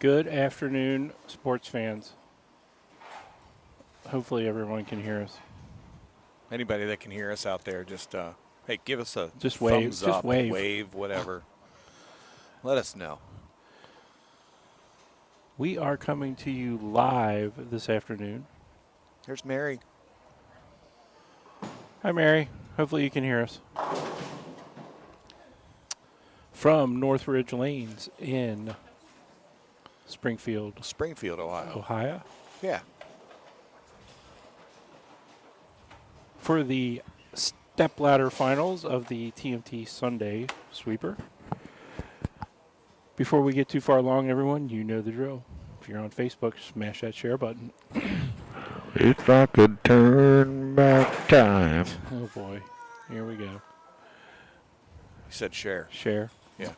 Good afternoon, sports fans. Hopefully everyone can hear us. Anybody that can hear us out there, just hey, give us a Just wave. thumbs Just up, wave. whatever. Let us know. We are coming to you live this afternoon. Here's Mary. Hi, Mary. Hopefully you can hear us. From Northridge Lanes in Springfield, Ohio. Ohio. Yeah. For the stepladder finals of the TMT Sunday Sweeper. Before we get too far along, everyone, you know the drill. If you're on Facebook, smash that share button. If I could turn back time. Oh, boy. Here we go. You said share. Share. Yeah.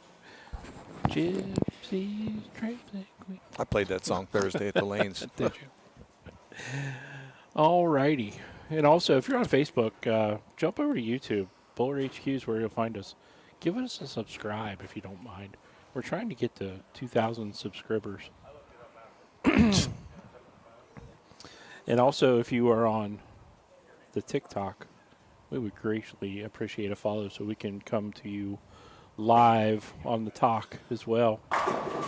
Gypsies, tramps, and queens. I played that song Thursday at the Lanes. Did you? All righty. And also, if you're on Facebook, jump over to YouTube. BowlerHQ is where you'll find us. Give us a subscribe if you don't mind. We're trying to get to 2,000 subscribers. And also, if you are on the TikTok, we would greatly appreciate a follow so we can come to you live on the talk as well.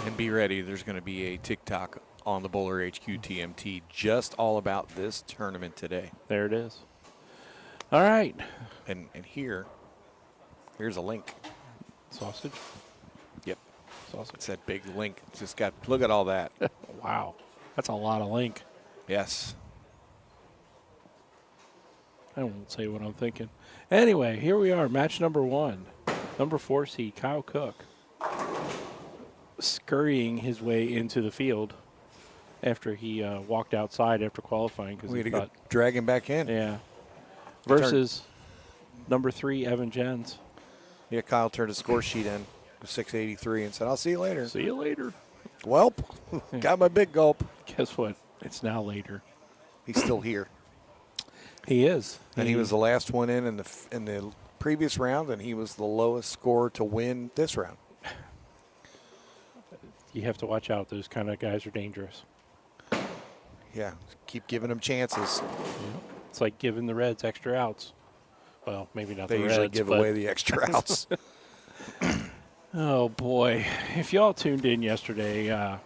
And be ready. There's going to be a TikTok on the BowlerHQ TMT just all about this tournament today. There it is. All right. And here's a link. Sausage? Yep. Sausage. It's that big link. Just got, look at all that. Wow. That's a lot of link. Yes. I won't say what I'm thinking. Anyway, here we are, match number 1. Number 4 seed, Kyle Cook, scurrying his way into the field after he walked outside after qualifying. Because We had to drag him back in. Yeah. Versus number 3, Evan Jens. Yeah, Kyle turned his score sheet in, 683, and said, I'll see you later. See you later. Welp, got my big gulp. Guess what? It's now later. He's still here. He is. And he was the last one in the previous round, and he was the lowest score to win this round. You have to watch out. Those kind of guys are dangerous. Yeah, keep giving them chances. Yeah. It's like giving the Reds extra outs. Well, maybe not They the usually Reds, give but away the extra outs. Oh, boy. If y'all tuned in yesterday, I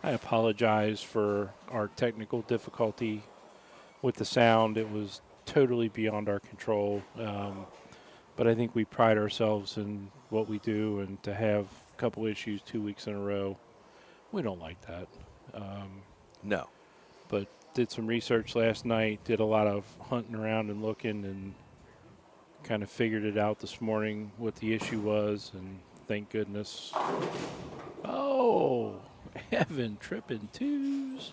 apologize for our technical difficulty with the sound. It was totally beyond our control. But I think we pride ourselves in what we do, and to have a couple issues 2 weeks in a row, we don't like that. No. But did some research last night, did a lot of hunting around and looking, and kind of figured it out this morning what the issue was, and thank goodness. Oh, Evan tripping twos.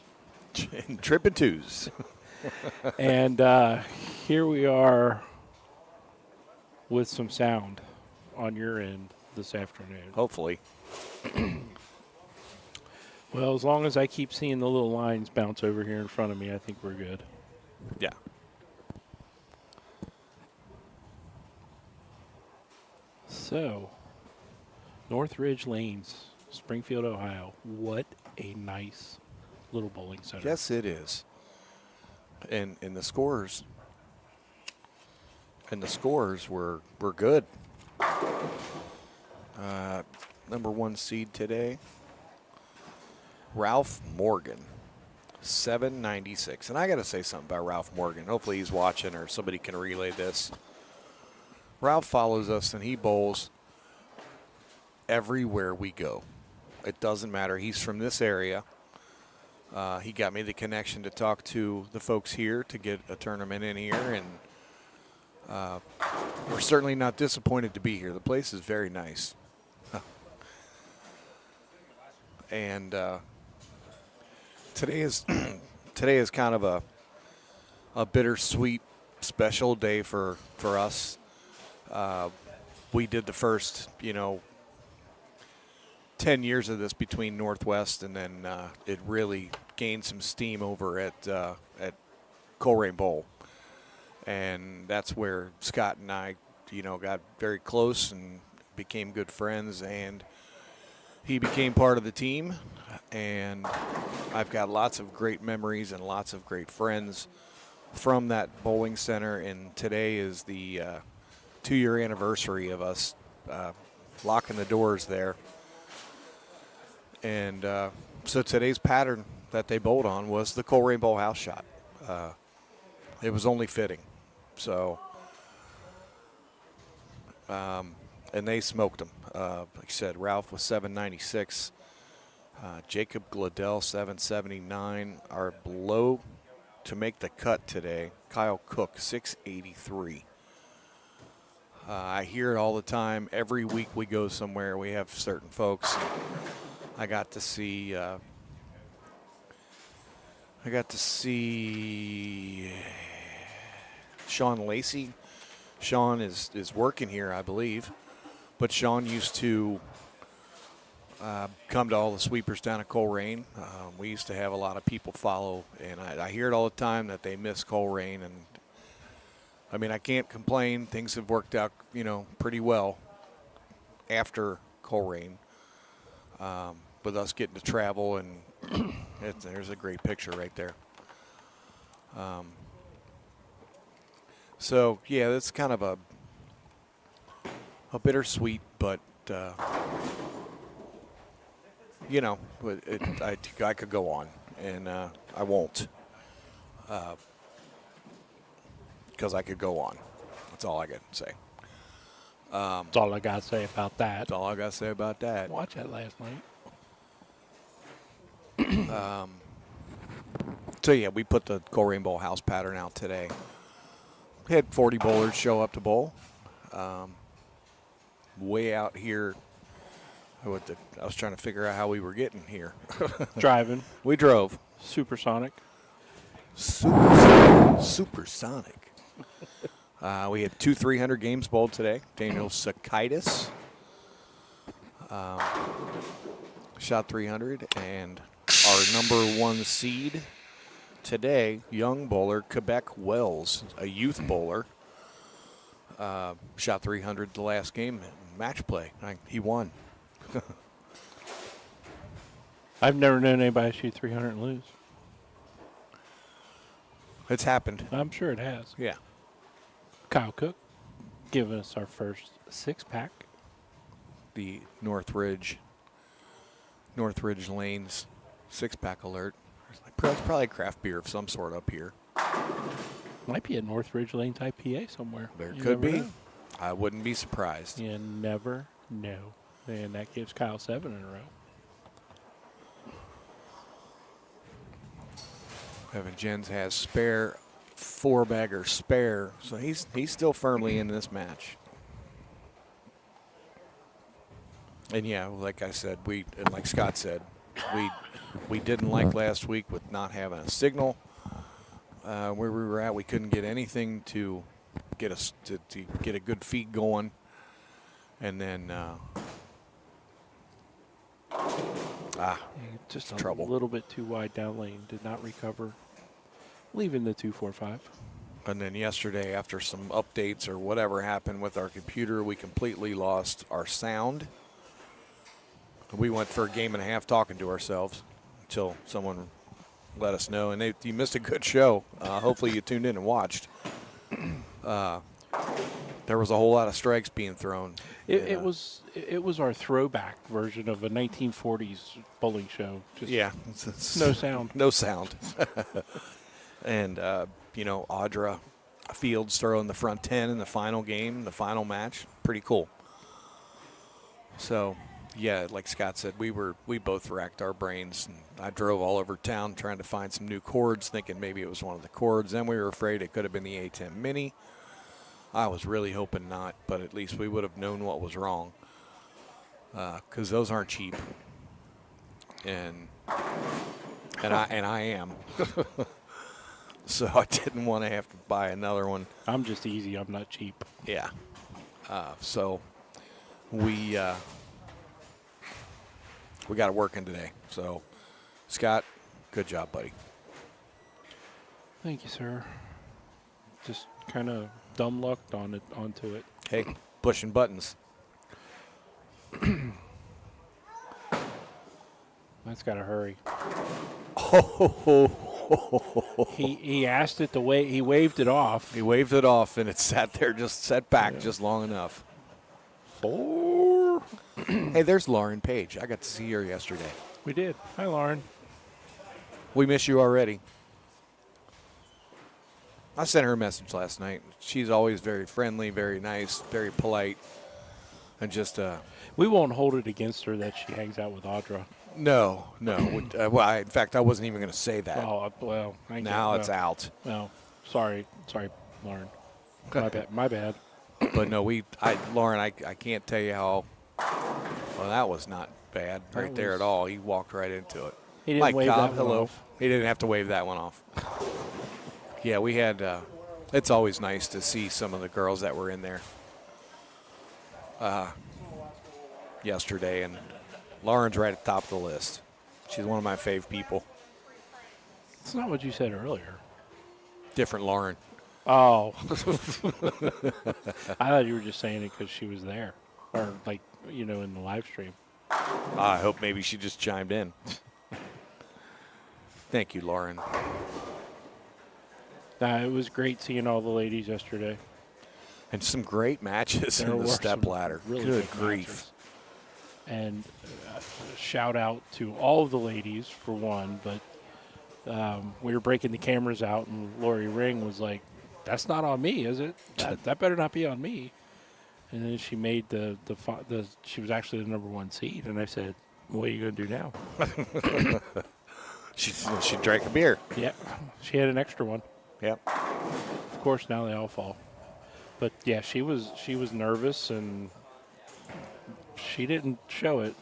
Tripping twos. And here we are with some sound on your end this afternoon. Hopefully. Well, as long as I keep seeing the little lines bounce over here in front of me, I think we're good. Yeah. So, Northridge Lanes, Springfield, Ohio. What a nice little bowling center. Yes, it is. And the scores were good. Number 1 seed today, Ralph Morgan, 796. And I got to say something about Ralph Morgan. Hopefully he's watching or somebody can relay this. Ralph follows us and he bowls everywhere we go. It doesn't matter. He's from this area. He got me the connection to talk to the folks here to get a tournament in here, and we're certainly not disappointed to be here. The place is very nice. And today is kind of a bittersweet special day for us. We did the first, 10 years of this between Northwest, and then it really gained some steam over at Colerain Bowl. And that's where Scott and I, got very close and became good friends. And he became part of the team, and I've got lots of great memories and lots of great friends from that bowling center. And today is the 2-year anniversary of us locking the doors there. And so today's pattern that they bowled on was the Coleraine Bowl house shot. It was only fitting. So, and they smoked them. Like I said, Ralph was 796. Jacob Gladell, 779. Our below to make the cut today, Kyle Cook, 683. I hear it all the time. Every week we go somewhere, we have certain folks. I got to see Sean Lacey. Sean is working here, I believe, but Sean used to come to all the sweepers down at Coleraine. We used to have a lot of people follow, and I hear it all the time that they miss Coleraine. And I mean, I can't complain. Things have worked out, pretty well after Coleraine. With us getting to travel, and there's a great picture right there. So yeah, that's kind of a bittersweet, but I could go on, and I won't, because I could go on. That's all I got to say. That's all I got to say about that. That's all I got to say about that. Watch that last night. So yeah, we put the Coleraine Bowl house pattern out today. We had 40 bowlers show up to bowl. Way out here, I was trying to figure out how we were getting here. Driving. We drove. Supersonic. Supersonic. We had 2 300 games bowled today. Daniel Sakaitis shot 300, and our number 1 seed today, young bowler Quebec Wells, a youth bowler, shot 300 the last game in match play. He won. I've never known anybody shoot 300 and lose. It's happened. I'm sure it has. Yeah. Kyle Cook giving us our first 6-pack. The Northridge Lanes 6-pack alert. There's probably craft beer of some sort up here. Might be a Northridge Lanes IPA somewhere. There You could never be. know. I wouldn't be surprised. You never know. And that gives Kyle 7 in a row. Evan Jens has spare 4-bagger spare, so he's still firmly in this match. And yeah, like I said, and like Scott said, we didn't like last week with not having a signal. Where we were at, we couldn't get anything to get us to get a good feed going, and then Just trouble. a little bit too wide down lane. Did not recover. Leaving the 245. And then yesterday, after some updates or whatever happened with our computer, we completely lost our sound. We went for a game and a half talking to ourselves until someone let us know. And you missed a good show. Hopefully you tuned in and watched. There was a whole lot of strikes being thrown. It was our throwback version of a 1940s bowling show. Just no sound. No sound. And, Audra Fields throwing the front 10 in the final game, the final match. Pretty cool. So, yeah, like Scott said, we both racked our brains. And I drove all over town trying to find some new chords, thinking maybe it was one of the chords. Then we were afraid it could have been the A10 Mini. I was really hoping not, but at least we would have known what was wrong, because those aren't cheap. And I am. So I didn't want to have to buy another one. I'm just easy. I'm not cheap. Yeah. So we got it working today. So, Scott, good job, buddy. Thank you, sir. Just kind of dumb lucked onto it. Hey, pushing buttons. That's got to hurry. Oh, He asked it to wait. He waved it off. he waved it off, and it sat there, just set back just long enough. 4. Hey, there's Lauren Page. I got to see her yesterday. We did. Hi, Lauren. We miss you already. I sent her a message last night. She's always very friendly, very nice, very polite, and just We won't hold it against her that she hangs out with Audra. no. Well, in fact, I wasn't even going to say that. Oh, well. Now it's out. Well, sorry, Lauren. My bad. But no, Lauren, I can't tell you how. Well, that was not bad right there at all. He walked right into it. He didn't Mike wave Cobb, that one hello. off. He didn't have to wave that one off. Yeah, we had. It's always nice to see some of the girls that were in there yesterday, and Lauren's right at the top of the list. She's one of my fave people. That's not what you said earlier. Different Lauren. Oh. I thought you were just saying it because she was there. Or, like, in the live stream. I hope maybe she just chimed in. Thank you, Lauren. It was great seeing all the ladies yesterday. And some great matches There in the were step some ladder. really Good grief. matches. And shout out to all of the ladies, for one, but we were breaking the cameras out, and Lori Ring was like, "That's not on me, is it? That better not be on me." And then she made she was actually the number 1 seed, and I said, "What are you going to do now?" She drank a beer. Yeah, she had an extra one. Yep. Of course, now they all fall. But yeah, she was nervous, and she didn't show it.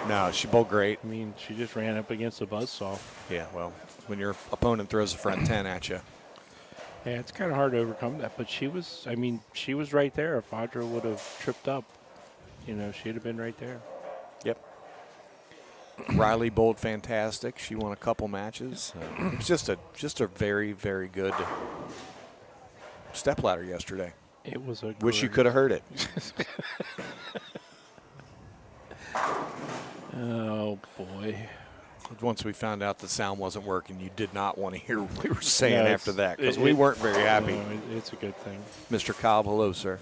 No, she bowled great. I mean, she just ran up against a buzzsaw. Yeah, well, when your opponent throws a front 10 at you. Yeah, it's kind of hard to overcome that. But she was right there. If Audra would have tripped up, she'd have been right there. Yep. Riley bowled fantastic. She won a couple matches. It was just a very, very good step ladder yesterday. It was a Wish you great- could have heard it. Oh, boy. Once we found out the sound wasn't working, you did not want to hear what we were saying Yeah, after it's- that because it- we it- weren't very happy. No, it's a good thing. Mr. Cobb, hello, sir.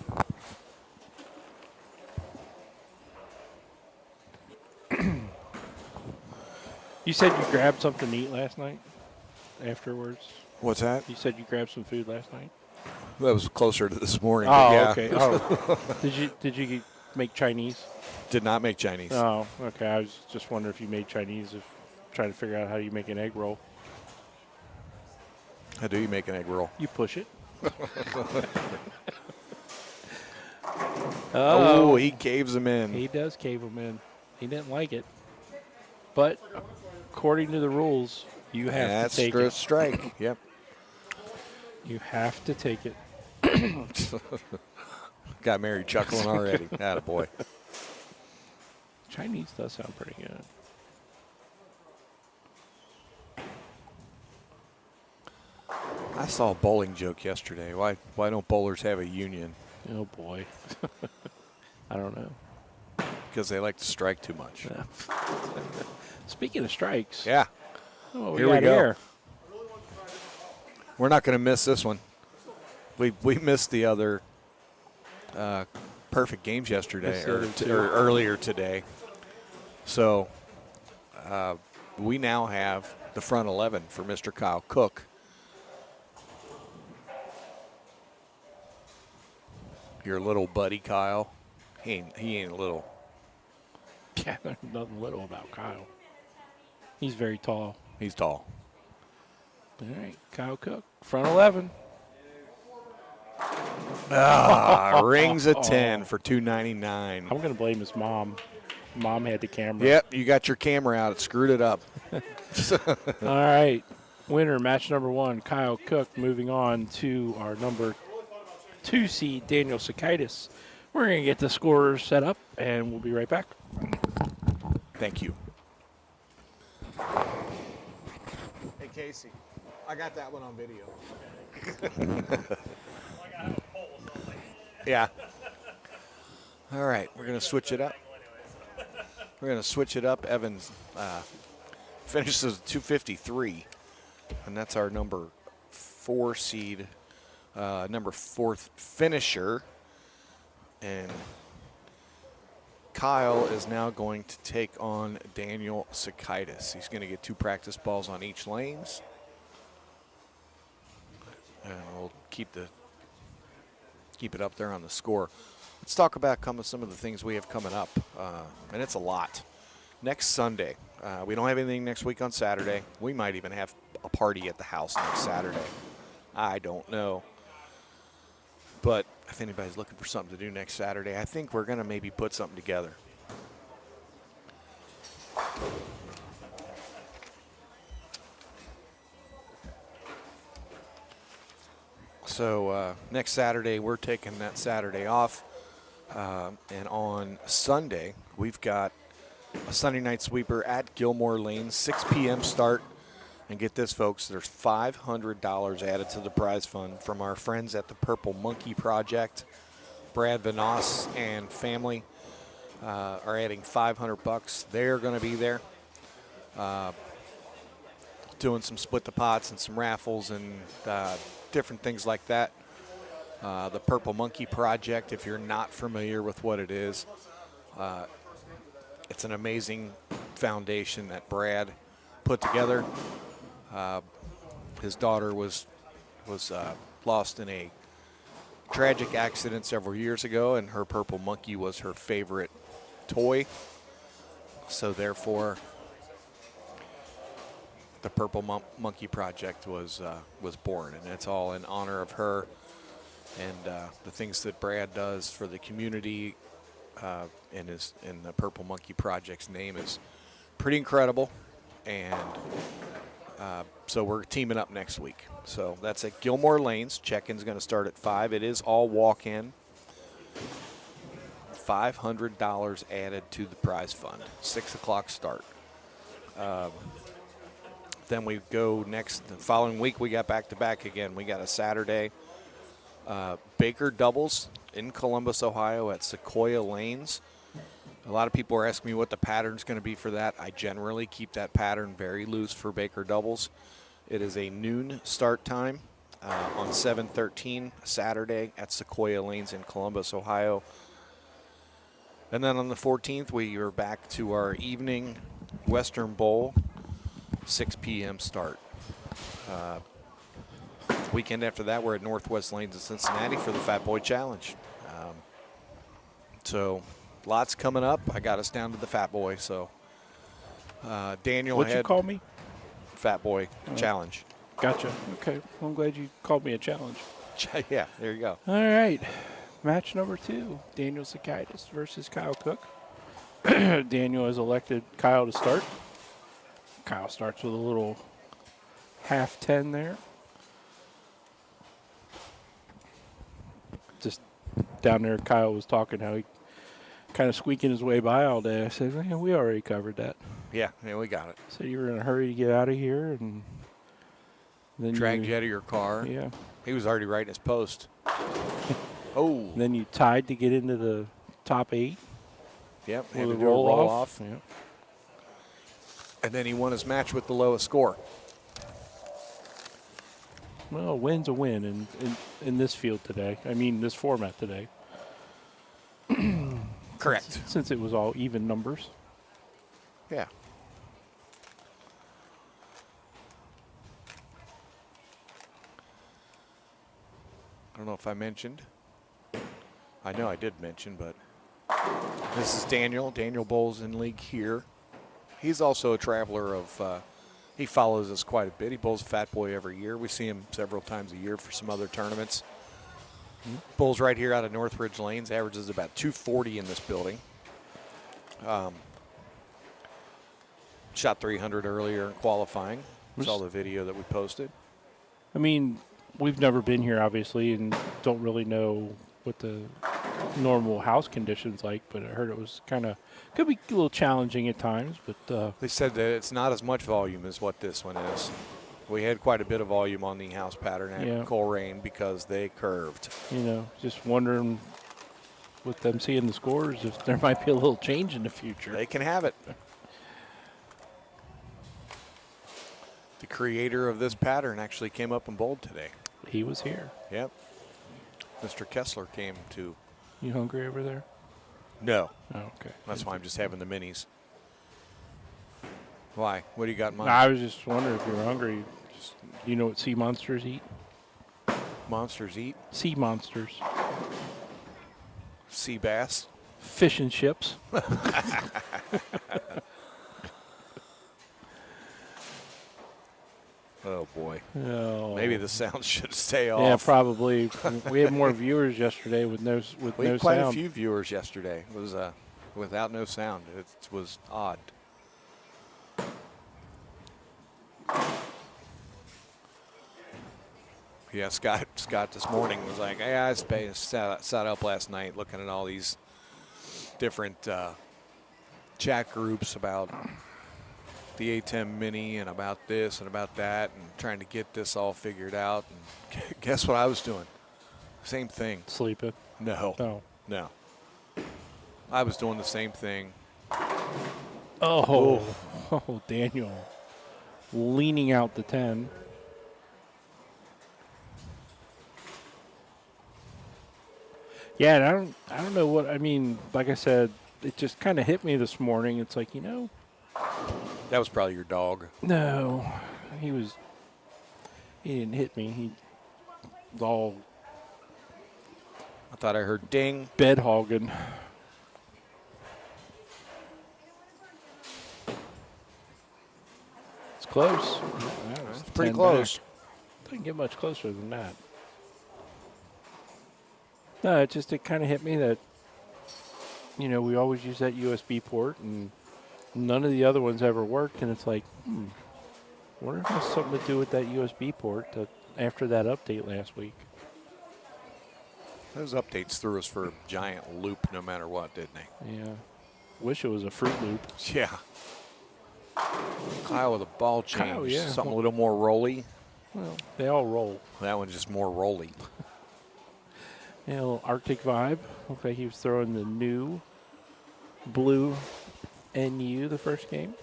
You said you grabbed something to eat last night afterwards? What's that? You said you grabbed some food last night? That was closer to this morning. but yeah. Okay. Oh, did you make Chinese? Did not make Chinese. Oh, okay. I was just wondering if you made Chinese, trying to figure out how you make an egg roll. How do you make an egg roll? You push it. Oh, he caves him in. He does cave him in. He didn't like it. But according to the rules, you have That's to take a it. strike. Yep. You have to take it. Got Mary chuckling already. Attaboy. Chinese does sound pretty good. I saw a bowling joke yesterday. Why don't bowlers have a union? Oh, boy. I don't know. Because they like to strike too much. Speaking of strikes. Yeah. Oh, Here we got go. here. We're not going to miss this one. We missed the other perfect games yesterday Missed the other two. or earlier today. So we now have the front 11 for Mr. Kyle Cook. Your little buddy Kyle. He ain't little. Yeah, there's nothing little about Kyle. He's very tall. He's tall. All right, Kyle Cook, front 11. Rings a 10 for $299. I'm going to blame his mom. Mom had the camera. Yep, you got your camera out. It screwed it up. All right, winner, match number 1, Kyle Cook. Moving on to our number 2 seed, Daniel Sakaitis. We're going to get the scorers set up, and we'll be right back. Thank you. Hey, Casey, I got that one on video. Yeah. All right, we're going to switch it up. Evan's finishes 253, and that's our number 4 seed, number 4th finisher. And Kyle is now going to take on Daniel Sakaitis. He's going to get 2 practice balls on each lanes. And we'll keep it up there on the score. Let's talk about some of the things we have coming up, and it's a lot. Next Sunday, we don't have anything next week on Saturday. We might even have a party at the house next Saturday. I don't know. But if anybody's looking for something to do next Saturday, I think we're going to maybe put something together. So next Saturday, we're taking that Saturday off. And on Sunday, we've got a Sunday night sweeper at Gilmore Lanes, 6 p.m. start. And get this, folks, there's $500 added to the prize fund from our friends at the Purple Monkey Project. Brad Vanos and family are adding $500. They're going to be there doing some split the pots and some raffles and different things like that. The Purple Monkey Project, if you're not familiar with what it is, it's an amazing foundation that Brad put together. His daughter was lost in a tragic accident several years ago, and her purple monkey was her favorite toy. So therefore, the Purple Monkey Project was born, and it's all in honor of her and the things that Brad does for the community. And the Purple Monkey Project's name is pretty incredible, and so we're teaming up next week. So that's at Gilmore Lanes. Check-in's going to start at 5. It is all walk-in. $500 added to the prize fund. 6 o'clock start. Then we go the following week, we got back-to-back again. We got a Saturday Baker doubles in Columbus, Ohio at Sequoia Lanes. A lot of people are asking me what the pattern's going to be for that. I generally keep that pattern very loose for Baker doubles. It is a noon start time on 7/13 Saturday at Sequoia Lanes in Columbus, Ohio. And then on the 14th, we are back to our evening Western Bowl, 6 p.m. start. Weekend after that, we're at Northwest Lanes in Cincinnati for the Fat Boy Challenge. So lots coming up. I got us down to the Fat Boy. So Daniel, What'd you call me? Fat Boy Challenge. Gotcha. Okay. Well, I'm glad you called me a challenge. Yeah, there you go. All right. Match number 2, Daniel Sakaitis versus Kyle Cook. Daniel has elected Kyle to start. Kyle starts with a little half 10 there. Just down there, Kyle was talking how he kind of squeaking his way by all day. I said, man, we already covered that. Yeah, we got it. Said you were in a hurry to get out of here, and then Dragged you out of your car. Yeah. He was already writing his post. Oh. Then you tied to get into the top 8. Yep. With Had a to do a roll off. Yep. And then he won his match with the lowest score. Well, a win's a win in this field today. I mean, this format today. Correct. Since it was all even numbers. Yeah. I don't know if I mentioned. I know I did mention, but this is Daniel. Daniel bowls in league here. He's also a traveler of, he follows us quite a bit. He bowls Fat Boy every year. We see him several times a year for some other tournaments. Bowls right here out of Northridge Lanes. Averages about 240 in this building. Shot 300 earlier in qualifying. Saw the video that we posted. I mean, we've never been here, obviously, and don't really know what the normal house conditions like, but I heard it was could be a little challenging at times, but they said that it's not as much volume as what this one is. We had quite a bit of volume on the house pattern at Coleraine because they curved. Just wondering with them seeing the scores if there might be a little change in the future. They can have it. The creator of this pattern actually came up and bowled today. He was here. Yep. Mr. Kessler came to. You hungry over there? No. Oh, okay. That's why I'm just having the minis. Why? What do you got in mind? I was just wondering if you were hungry. Do you know what sea monsters eat? Monsters eat? Sea monsters. Sea bass? Fish and chips. Oh, boy. Oh. Maybe the sound should stay off. Yeah, probably. We had more viewers yesterday with no We no had quite sound. a few viewers yesterday. It was without no sound. It was odd. Yeah, Scott this morning was like, "Hey, I sat up last night looking at all these different chat groups about the A10 Mini and about this and about that and trying to get this all figured out." And guess what I was doing? Same thing. Sleeping. No. Oh. No. I was doing the same thing. Oh. Oh, Daniel. Leaning out the 10. Yeah, and I don't know what, I mean, like I said, it just kind of hit me this morning. It's like, That was probably your dog. no, he didn't hit me. He was all I thought I heard ding. bed hogging. It's close. That was Pretty 10 close. back. Doesn't get much closer than that. No, it kind of hit me that, we always use that USB port, and none of the other ones ever worked. And it's like, wonder if it has something to do with that USB port after that update last week. Those updates threw us for a giant loop no matter what, didn't they? Yeah. Wish it was a Fruit Loop. Yeah. Kyle with a ball change. Kyle, yeah. Something a little more rolly. Well, they all roll. That one's just more rolly. Yeah, a little Arctic vibe. Looks like he was throwing the new blue NU the first game.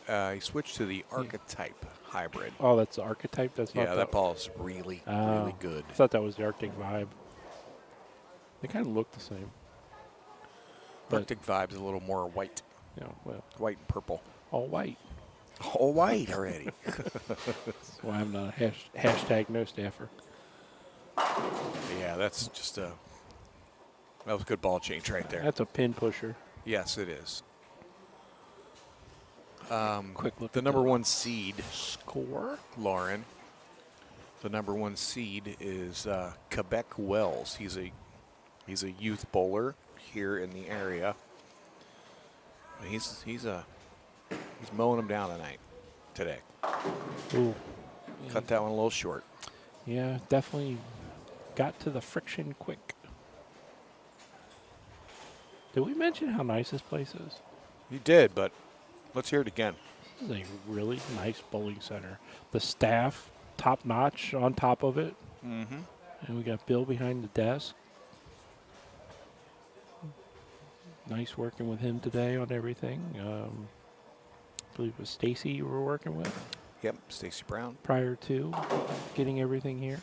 He switched to the Archetype hybrid. Oh, that's the Archetype? That's not Yeah, that ball's really, really good. I thought that was the Arctic vibe. They kind of look the same. But, Arctic vibe's a little more white. well, White and purple. all white. All white already. That's why I'm not a hashtag no staffer. Yeah, that's just that was a good ball change right there. That's a pin pusher. Yes, it is. Quick look. The at number one seed, score. Lauren. The number one seed is Quebec Wells. He's a youth bowler here in the area. He's mowing them down today. Ooh. Cut that one a little short. Yeah, definitely got to the friction quick. Did we mention how nice this place is? You did, but let's hear it again. This is a really nice bowling center. The staff, top notch on top of it. Mm-hmm. And we got Bill behind the desk. Nice working with him today on everything. I believe it was Stacy you were working with Yep, Stacy Brown. prior to getting everything here.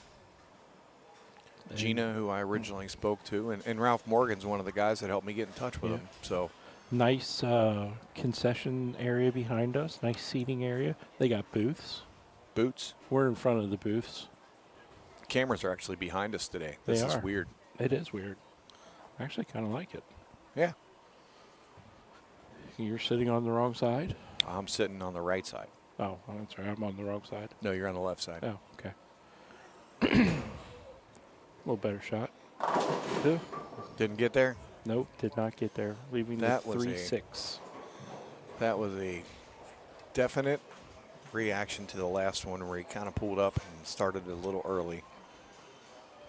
Gina, who I originally spoke to, and Ralph Morgan's one of the guys that helped me get in touch with Yeah. him. So Nice concession area behind us. Nice seating area. They got booths. boots. We're in front of the booths. Cameras are actually behind us today. They This is are. weird. It is weird. I actually kind of like it. Yeah. You're sitting on the wrong side? I'm sitting on the right side. Oh, that's right. I'm on the wrong side. No, you're on the left side. Oh, okay. A little better shot. Yeah. Didn't get there? Nope, did not get there. Leaving That the was 3-6. That was a definite reaction to the last one where he kind of pulled up and started a little early.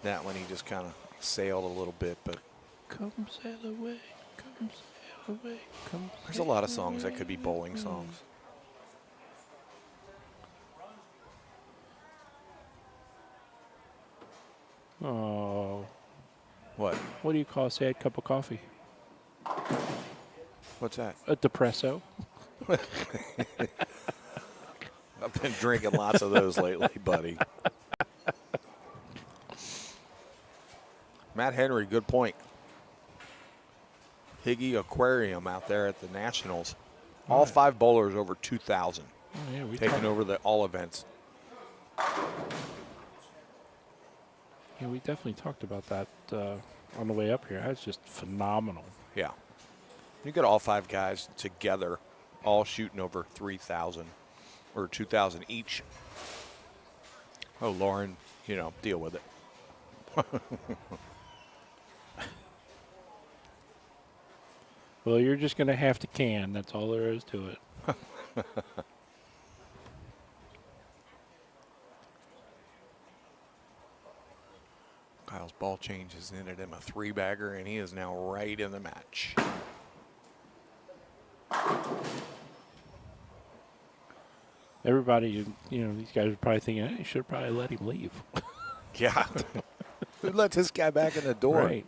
That one he just kind of sailed a little bit, but Come sail away, come sail away, come there's a lot of songs that could be bowling songs. Oh, What? what do you call a sad cup of coffee? What's that? A depresso. I've been drinking lots of those lately, buddy. Matt Henry, good point. Higgy Aquarium out there at the Nationals. All 5 bowlers over 2,000. Oh, yeah, we Taking over the all events. Yeah, we definitely talked about that on the way up here. That's just phenomenal. Yeah. You got all 5 guys together, all shooting over 3,000 or 2,000 each. Oh, Lauren, deal with it. Well, you're just going to have to can. That's all there is to it. Kyle's ball change has ended him a 3-bagger, and he is now right in the match. Everybody, these guys are probably thinking, hey, you should probably let him leave. Yeah. Who lets this guy back in the door? Right.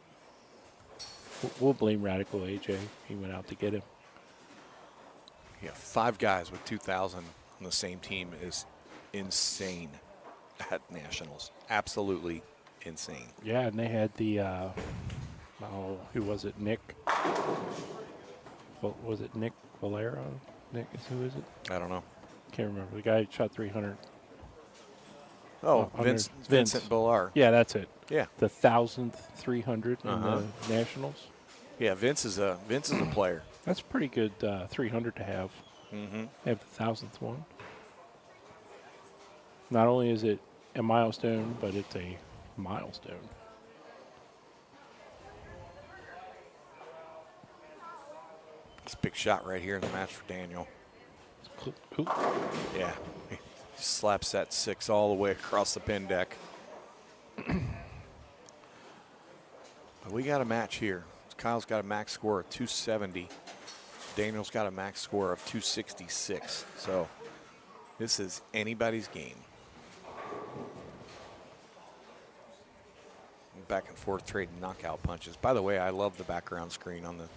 We'll blame Radical AJ. He went out to get him. Yeah, 5 guys with 2,000 on the same team is insane at Nationals. Absolutely insane. Yeah, and they had the, who was it? Nick? Was it Nick Valero? Nick, who is it? I don't know. Can't remember. The guy who shot 300. Oh, Vince. Vincent Billar. Yeah, that's it. Yeah. The 1,000th 300 in the Nationals. Yeah, Vince is a player. That's a pretty good 300 to have. Mm-hmm. Have the 1,000th one. Not only is it a milestone, but it's a milestone. It's a big shot right here in the match for Daniel. Ooh. Yeah. He slaps that 6 all the way across the pin deck. But we got a match here. Kyle's got a max score of 270. Daniel's got a max score of 266. So this is anybody's game. Back and forth trading knockout punches. By the way, I love the background screen on the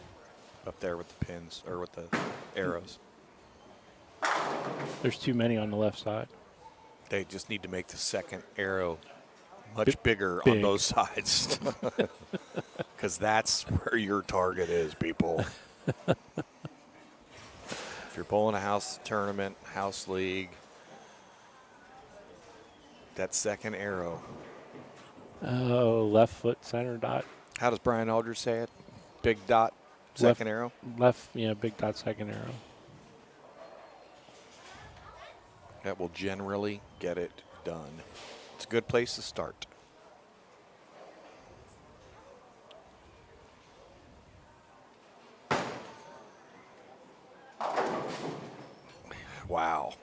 up there with the pins or with the arrows. There's too many on the left side. They just need to make the second arrow much bigger on both sides. Because that's where your target is, people. If you're bowling a house tournament, house league, that second arrow. Oh, left foot center dot. How does Brian Aldridge say it? Big dot, second arrow? Left, yeah, big dot, second arrow. That will generally get it done. It's a good place to start. Wow.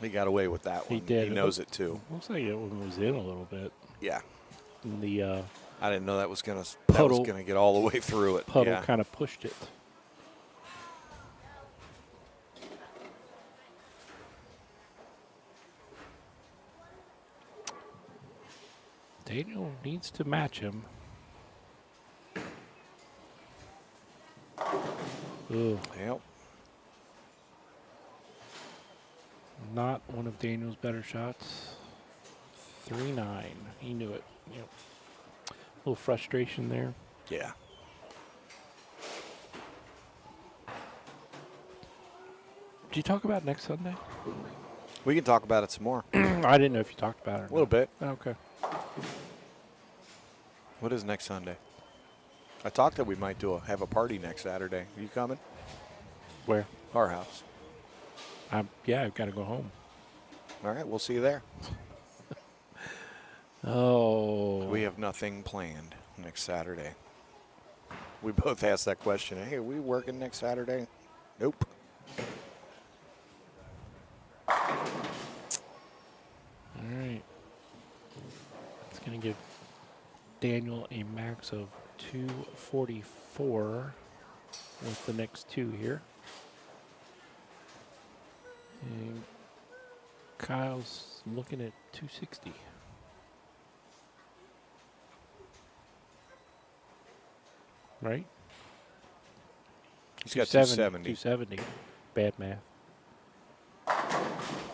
He got away with that one. He did. He knows it too. Looks like it was in a little bit. Yeah. And the I didn't know that was gonna puddle, get all the way through it. Puddle Yeah. kind of pushed it. Daniel needs to match him. Ugh. Yep. Not one of Daniel's better shots. 3-9. He knew it. Yep. A little frustration there. Yeah. Did you talk about next Sunday? We can talk about it some more. I didn't know if you talked about it or A little bit. Okay. What is next Sunday? I talked that we might have a party next Saturday. Are you coming? Where? Our house. Yeah, I've got to go home. All right, we'll see you there. Oh. We have nothing planned next Saturday. We both asked that question. Hey, are we working next Saturday? Nope. All right. It's going to give Daniel a max of 244 with the next two here. And Kyle's looking at 260. Right? He's got 270. 270. Bad math.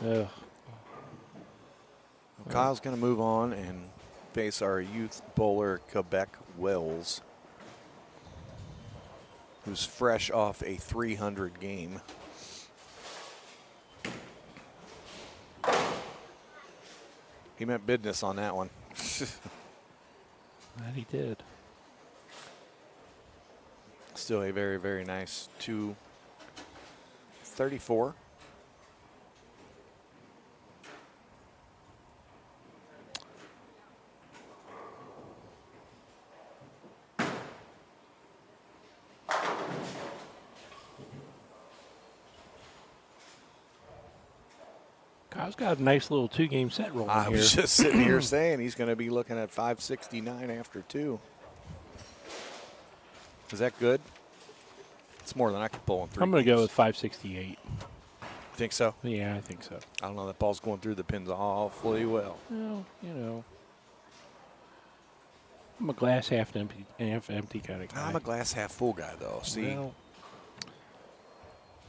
Ugh. Kyle's going to move on and face our youth bowler, Quebec Wells, who's fresh off a 300 game. He meant business on that one. That he did. Still a very, very nice 234. Kyle's got a nice little 2-game set rolling I here. was just sitting here saying he's going to be looking at 569 after 2. Is that good? It's more than I could pull in 3 I'm going to go games. with 568. Think so? Yeah, I think so. I don't know. That ball's going through the pins awfully well. Well, you know, I'm a glass half empty kind of guy. I'm a glass half full guy, though. See, Well,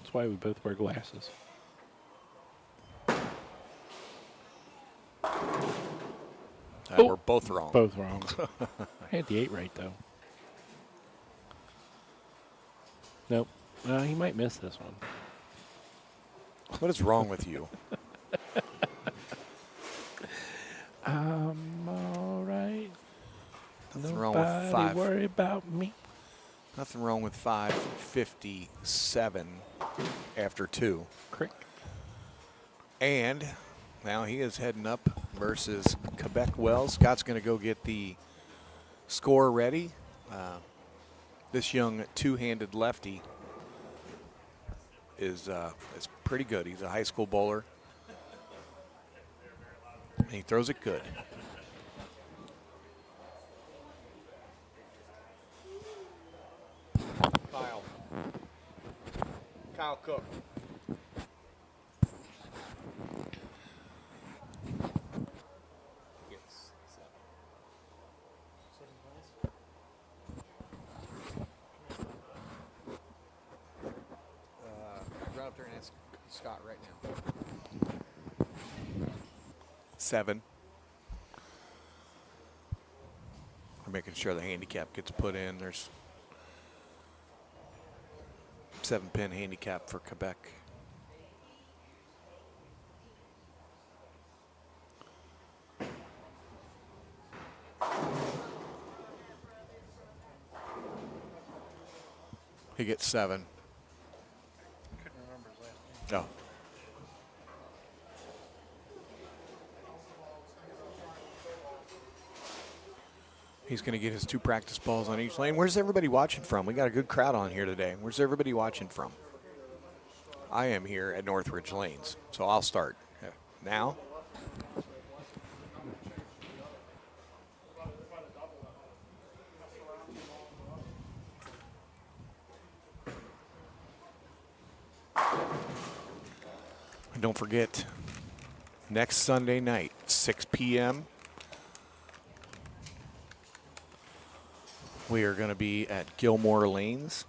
that's why we both wear glasses. we're both wrong. Both wrong. I had the 8 right, though. Nope. He might miss this one. What is wrong with you? I'm all right. Nothing wrong with Nobody 5. worry about me. Nothing wrong with 557 after 2. Crick. And now he is heading up versus Quebec Wells. Scott's going to go get the score ready. This young two-handed lefty is pretty good. He's a high school bowler. And he throws it good. Kyle Cook. Run up there and ask Scott right now. 7. We're making sure the handicap gets put in. There's 7-pin handicap for Quebec. He gets 7. Couldn't remember his last name. Oh. He's going to get his 2 practice balls on each lane. Where's everybody watching from? We got a good crowd on here today. Where's everybody watching from? I am here at Northridge Lanes, so I'll start now. And don't forget, next Sunday night, 6 p.m., we are going to be at Gilmore Lanes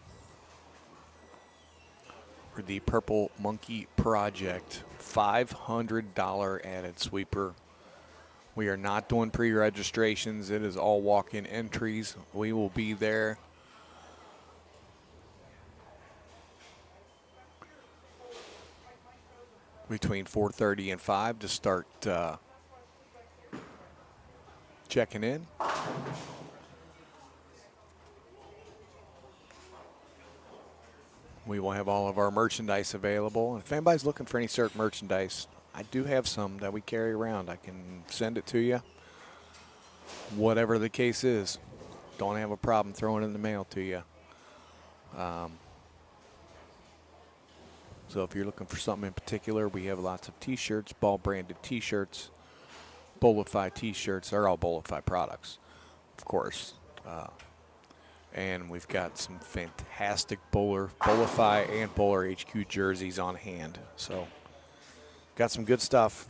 for the Purple Monkey Project $500 added sweeper. We are not doing pre-registrations. It is all walk-in entries. We will be there. Between 4:30 and 5 to start checking in. We will have all of our merchandise available. And if anybody's looking for any certain merchandise, I do have some that we carry around. I can send it to you. Whatever the case is, don't have a problem throwing it in the mail to you. So if you're looking for something in particular, we have lots of T-shirts, ball branded T-shirts, BowlerHQ T-shirts. They're all BowlerHQ products, of course. And we've got some fantastic BowlerHQ and BowlerHQ jerseys on hand. So got some good stuff.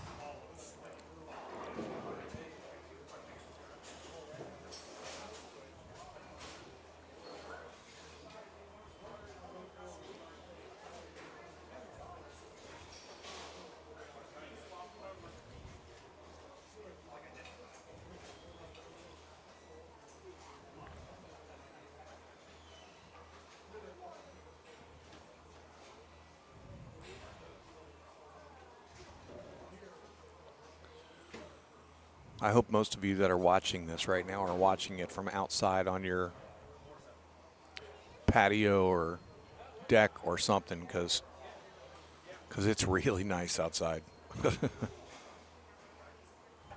I hope most of you that are watching this right now are watching it from outside on your patio or deck or something, because it's really nice outside. It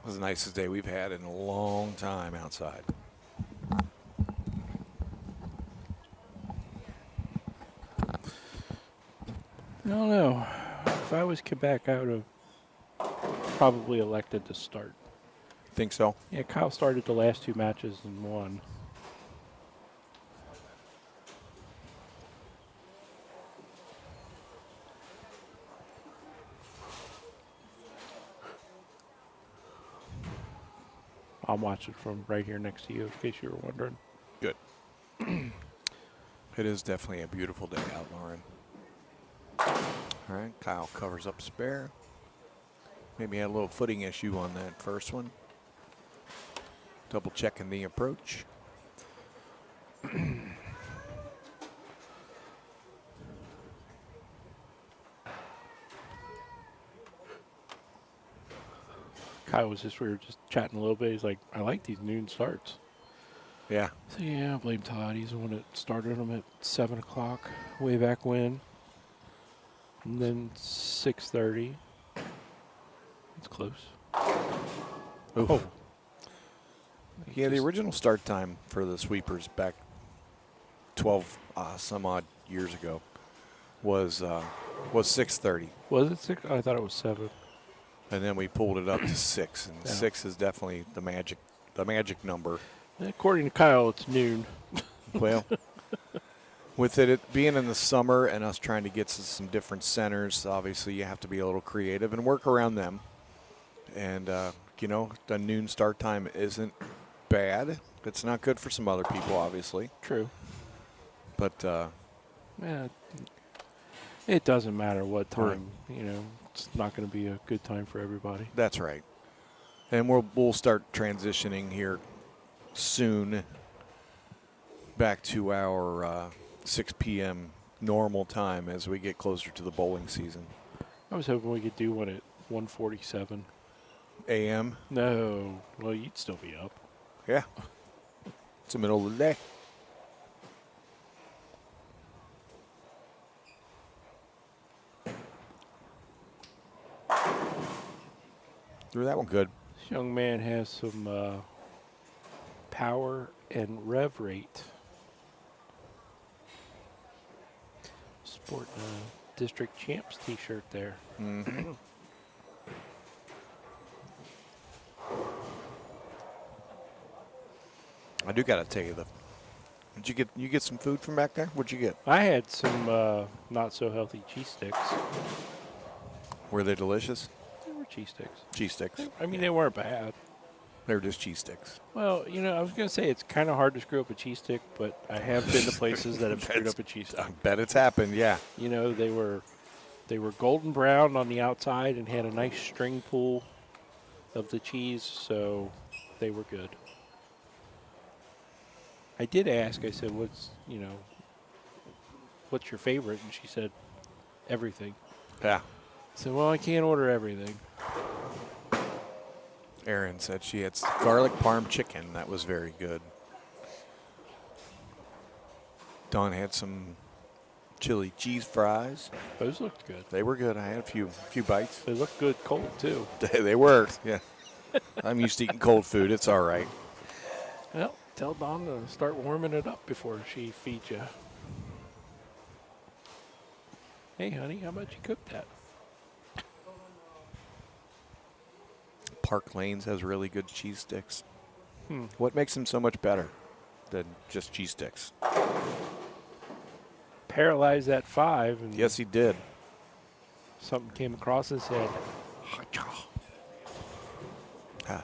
was the nicest day we've had in a long time outside. I don't know. If I was Quebec, I would have probably elected to start. Think so? Yeah, Kyle started the last 2 matches and won. I'm watching from right here next to you, in case you were wondering. Good. It is definitely a beautiful day out, Lauren. All right, Kyle covers up spare. Maybe had a little footing issue on that first one. Double checking the approach. Kyle was we were just chatting a little bit. He's like, I like these noon starts. Yeah. So yeah, I blame Todd. He's the one that started them at 7 o'clock way back when. And then 6:30. It's close. Oof. Oh. Yeah, the original start time for the sweepers back 12 some odd years ago was 6:30, Was it 6? I thought it was 7. and then we pulled it up to 6, and Yeah. 6 is definitely the magic number. According to Kyle, it's noon. Well, with it being in the summer and us trying to get to some different centers, obviously you have to be a little creative and work around them. And, the noon start time isn't bad. It's not good for some other people, obviously. True. But, Yeah, it doesn't matter what time. It's not going to be a good time for everybody. that's right. And we'll start transitioning here soon back to our 6 p.m. normal time as we get closer to the bowling season. I was hoping we could do one at 1:47. a.m. No. Well, you'd still be up. Yeah. It's the middle of the day. Threw that one good. This young man has some power and rev rate. Sporting a District Champs t-shirt there. Mm-hmm. I do got to tell you, did you get some food from back there? What'd you get? I had some not so healthy cheese sticks. Were they delicious? They were cheese sticks. Cheese sticks. I mean, they weren't bad. They were just cheese sticks. Well, I was going to say it's kind of hard to screw up a cheese stick, but I have been to places that have screwed up a cheese stick. I bet it's happened, yeah. They were golden brown on the outside and had a nice string pull of the cheese, so they were good. I did ask, I said, what's your favorite? And she said, everything. Yeah. I said, well, I can't order everything. Erin said she had garlic parm chicken. That was very good. Dawn had some chili cheese fries. Those looked good. They were good. I had a few bites. They looked good cold, too. They were, yeah. I'm used to eating cold food. It's all right. Well, tell Dawn to start warming it up before she feeds you. Hey, honey, how about you cook that? Park Lanes has really good cheese sticks. What makes them so much better than just cheese sticks? Paralyzed that 5. And Yes, he did. something came across his head.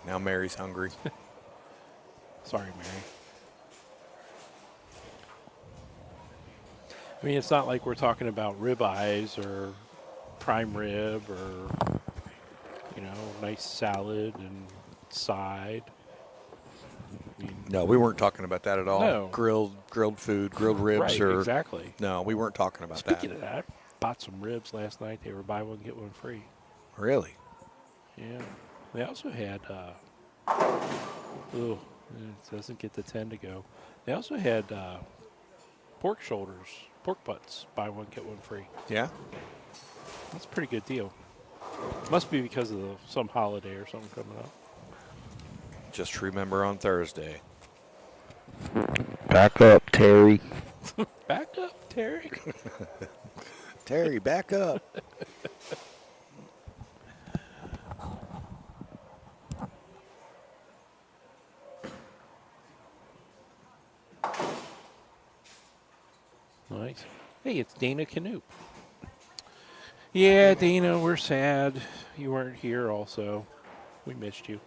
Now Mary's hungry. Sorry, Mary. I mean, it's not like we're talking about ribeyes or prime rib or, nice salad and side. I mean, No, we weren't talking about that at all. No. Grilled food, grilled ribs, right, or exactly. no, we weren't talking about Speaking that. of that, I bought some ribs last night. They were buy one, get one free. Really? Yeah. They also had Ooh, it doesn't get the 10 to go. They also had pork shoulders, pork butts, buy one, get one free. Yeah? That's a pretty good deal. Must be because of some holiday or something coming up. Just remember on Thursday. Back up, Terry. Back up, Terry. Terry, back up. Nice. Hey, it's Dana Canoop. Yeah, Dana, we're sad you weren't here also. We missed you.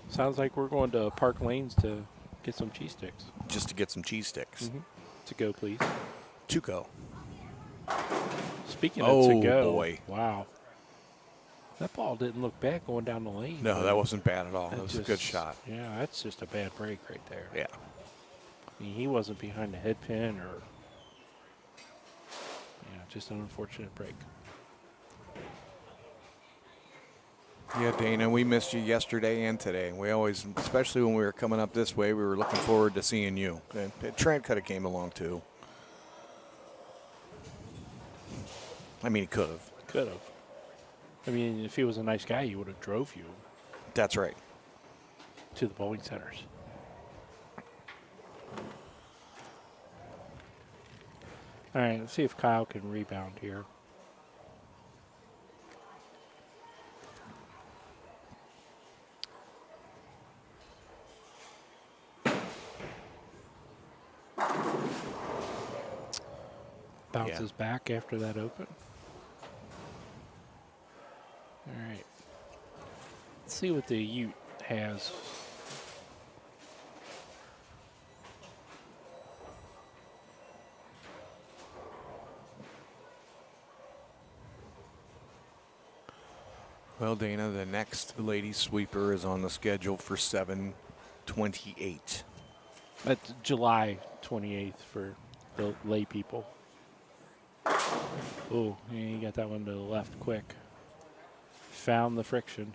Sounds like we're going to Park Lanes to get some cheese sticks. Just to get some cheese sticks. To go, please. To go. Speaking of Oh, to go, boy. wow. That ball didn't look bad going down the lane. No, that wasn't bad at all. That That was a just- good shot. Yeah, that's just a bad break right there. Yeah. I mean, he wasn't behind the head pin or. Yeah, just an unfortunate break. Yeah, Dana, we missed you yesterday and today. We always, especially when we were coming up this way, we were looking forward to seeing you. And Trent could have came along too. I mean, he could have. Could have. I mean, if he was a nice guy, he would have drove you That's right. to the bowling centers. All right, let's see if Kyle can rebound here. Bounces back after that open. All right. Let's see what the Ute has. Well, Dana, the next lady sweeper is on the schedule for 7/28. That's July 28th for the lay people. Oh, yeah, you got that one to the left quick. Found the friction.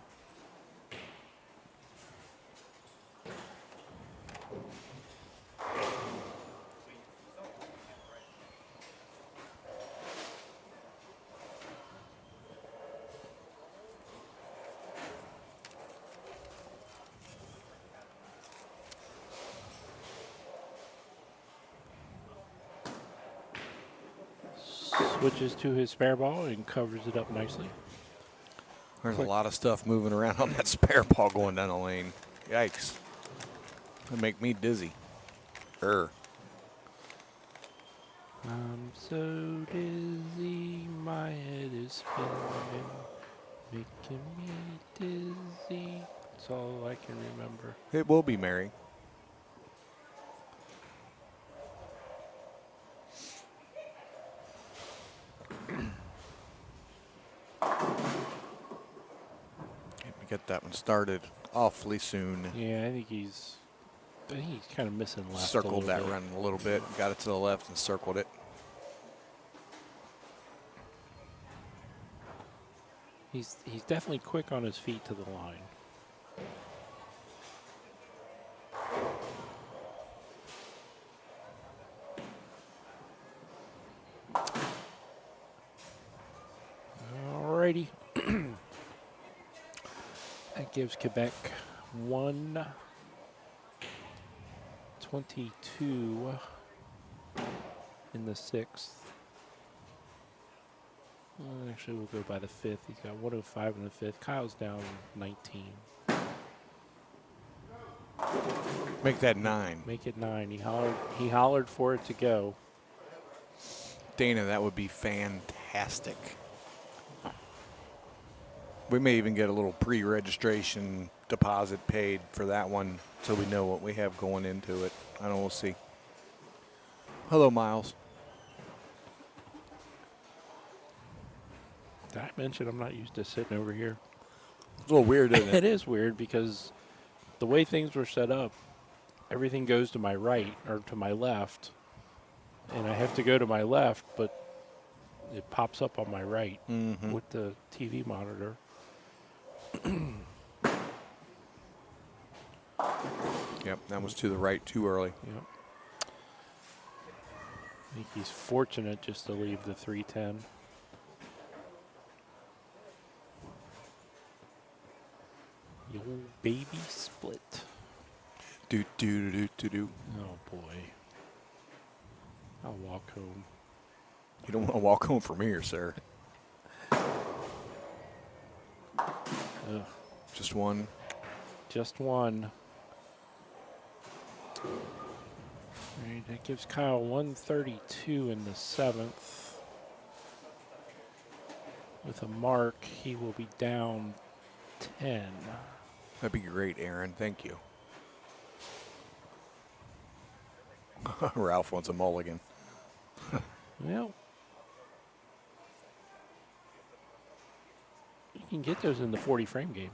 Switches to his spare ball and covers it up nicely. There's a lot of stuff moving around on that spare ball going down the lane. Yikes. That'd make me dizzy. I'm so dizzy, my head is spinning, making me dizzy. That's all I can remember. It will be Mary. Get that one started awfully soon. Yeah, I think he's kind of missing left. Circled that bit. run a little bit, got it to the left and circled it. He's definitely quick on his feet to the line. Alrighty. That gives Quebec 122 in the sixth. Actually, we'll go by the fifth. He's got 105 in the fifth. Kyle's down 19. Make that 9. Make it 9. He hollered for it to go. Dana, that would be fantastic. We may even get a little pre-registration deposit paid for that one so we know what we have going into it. I don't know, we'll see. Hello, Miles. Did I mention I'm not used to sitting over here? It's a little weird, isn't It it? is weird because the way things were set up, everything goes to my right or to my left. and I have to go to my left, but it pops up on my right Mm-hmm. with the TV monitor. Yep, that was to the right too early. Yep. I think he's fortunate just to leave the 310. The old baby split. Do do do do do. Oh boy. I'll walk home. You don't want to walk home from here, sir. Ugh. Just one. Just one. All right, that gives Kyle 132 in the 7th. With a mark, he will be down 10. That'd be great, Aaron. Thank you. Ralph wants a mulligan. Well, you can get those in the 40 frame game.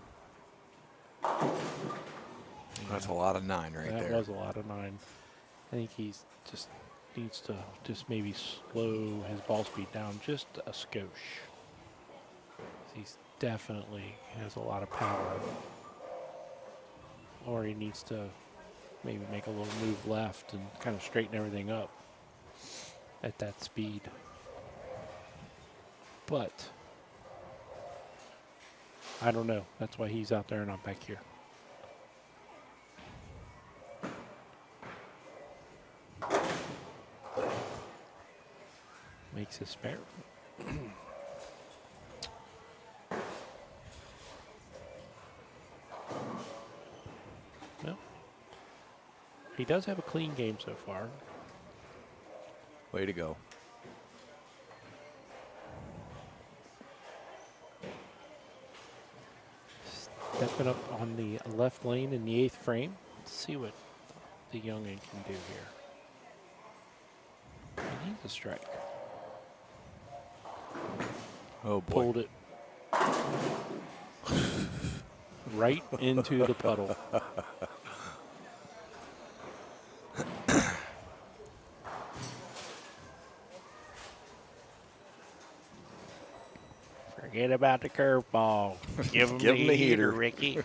That's a lot of 9 right That there. was a lot of 9. I think he's just needs to just maybe slow his ball speed down just a skosh. He's definitely has a lot of power. Or he needs to maybe make a little move left and kind of straighten everything up at that speed. But I don't know. That's why he's out there and I'm back here. Makes a spare. Well, he does have a clean game so far. Way to go. Stepping up on the left lane in the 8th frame. Let's see what the youngin can do here. He needs a strike. Oh, boy. Pulled it right into the puddle. Forget about the curveball. Give him Give him the the heater, heater. Ricky.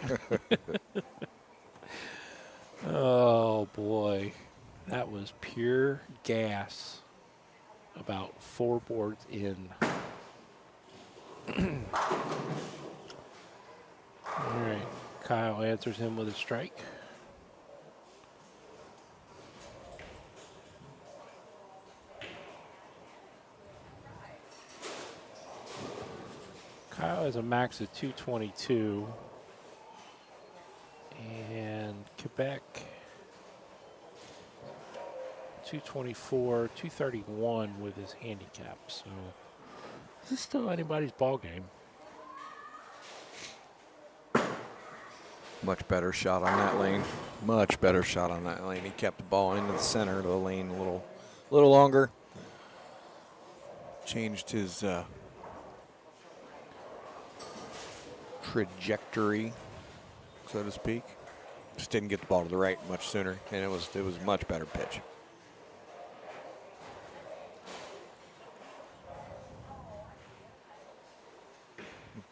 Oh, boy. That was pure gas. About 4 boards in. All right. Kyle answers him with a strike. Kyle has a max of 222. And Quebec 224, 231 with his handicap. So this is still anybody's ball game. Much better shot on that lane. Much better shot on that lane. He kept the ball into the center of the lane a little longer. Changed his trajectory, so to speak. Just didn't get the ball to the right much sooner, and it was a much better pitch.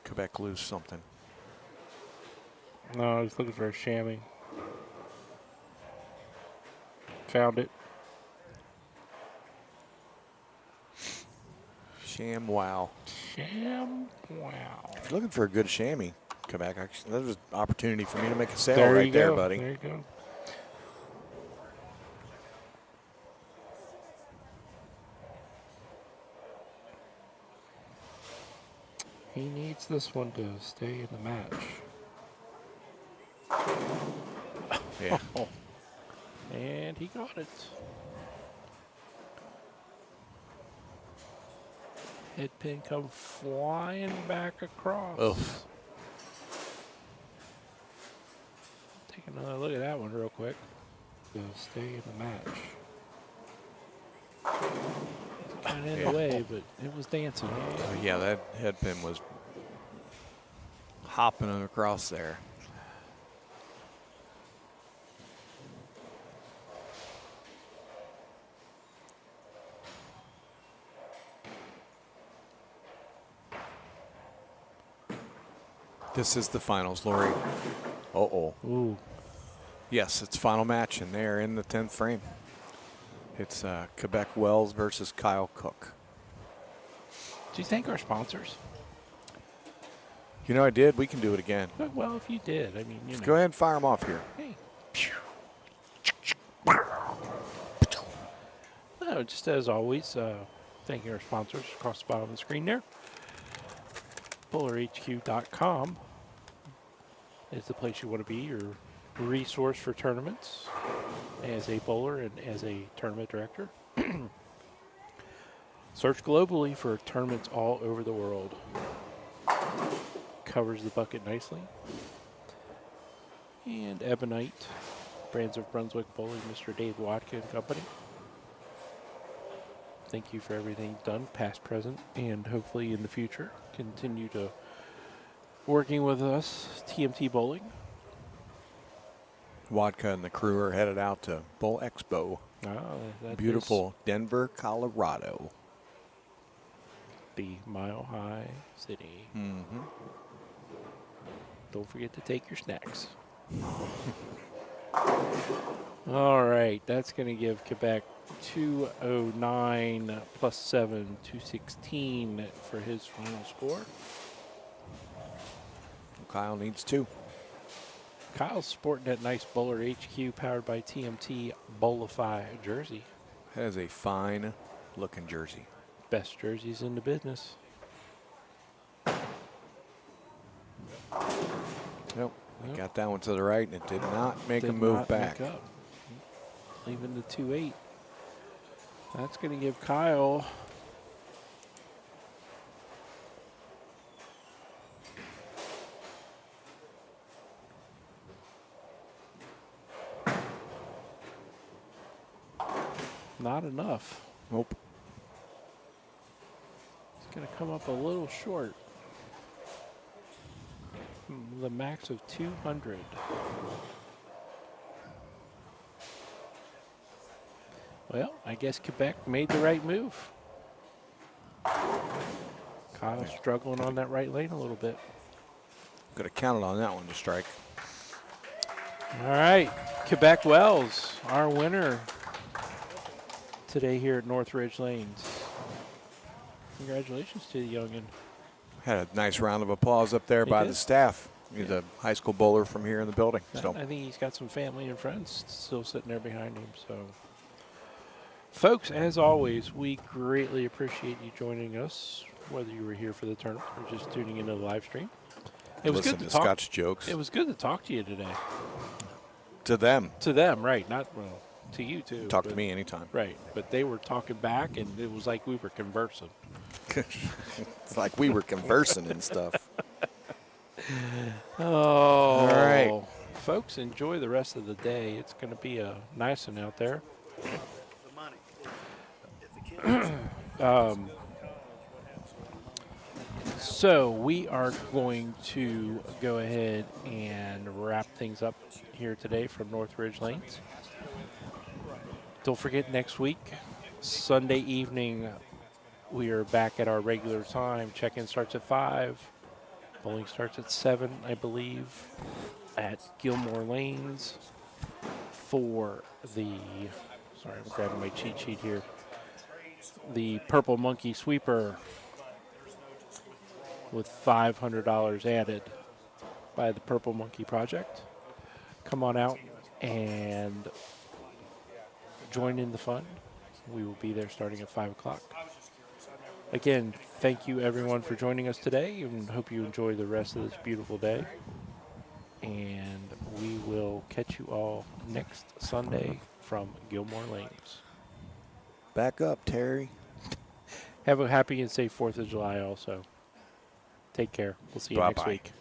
Quebec lose something. No, I was looking for a chamois. Found it. Sham wow. Wow. If you're looking for a good chamois, Quebec, actually, that was an opportunity for me to make a sale There right you there, go. buddy. There you go. He needs this one to stay in the match. Yeah. And he got it. Head pin come flying back across. Oof. Take another look at that one real quick. To stay in the match. Kind of in Yeah. the way, but it was dancing. Yeah, that head pin was hopping across there. This is the finals, Lori. Uh-oh. Ooh. Yes, it's final match, and they're in the 10th frame. It's Quebec Wells versus Kyle Cook. Do you thank our sponsors? You know, I did. We can do it again. Well, if you did, I mean, you know. Go ahead and fire them off here. Hey. No, just as always, thanking our sponsors across the bottom of the screen there. BowlerHQ.com is the place you want to be, your resource for tournaments as a bowler and as a tournament director. Search globally for tournaments all over the world. Covers the bucket nicely. And Ebonite, Brands of Brunswick Bowling, Mr. Dave Watka and Company. Thank you for everything you've done, past, present, and hopefully in the future. Continue to working with us, TMT Bowling. Wadka and the crew are headed out to Bowl Expo. That Beautiful Denver, Colorado. the Mile High City. Mm-hmm. Don't forget to take your snacks. All right, that's going to give Quebec 209 plus 7, 216 for his final score. Kyle needs 2. Kyle's sporting that nice BowlerHQ powered by TMT Bowlify jersey. That is a fine looking jersey. Best jerseys in the business. Nope. Yep. Got that one to the right, and it did not make Did a move not back. make up. Leaving the 2-8. That's going to give Kyle not enough. Nope. It's going to come up a little short. The max of 200. Well, I guess Quebec made the right move. Kyle's struggling on that right lane a little bit. Could have counted on that one to strike. All right, Quebec Wells, our winner today here at Northridge Lanes. Congratulations to the youngin. Had a nice round of applause up there He by did. the staff. He's a high school bowler from here in the building. So I think he's got some family and friends still sitting there behind him. So, folks, as always, we greatly appreciate you joining us, whether you were here for the tournament or just tuning into the live stream. It was listen good to to talk. Scott's jokes. It was good to talk to you today. To them. To them, right? Not well, to you too. Talk to but- me anytime. Right, but they were talking back, and it was like we were conversing. It's like we were conversing and stuff. Oh, all right. Folks, enjoy the rest of the day. It's going to be a nice one out there. So we are going to go ahead and wrap things up here today from Northridge Lanes. Don't forget, next week, Sunday evening, we are back at our regular time. Check-in starts at 5. Bowling starts at 7, I believe, at Gilmore Lanes for the, sorry, I'm grabbing my cheat sheet here, the Purple Monkey Sweeper with $500 added by the Purple Monkey Project. Come on out and join in the fun. We will be there starting at 5 o'clock. Again, thank you everyone for joining us today, and hope you enjoy the rest of this beautiful day. And we will catch you all next Sunday from Gilmore Lanes. Back up, Terry. Have a happy and safe 4th of July also. Take care. We'll see you next Bye-bye. week.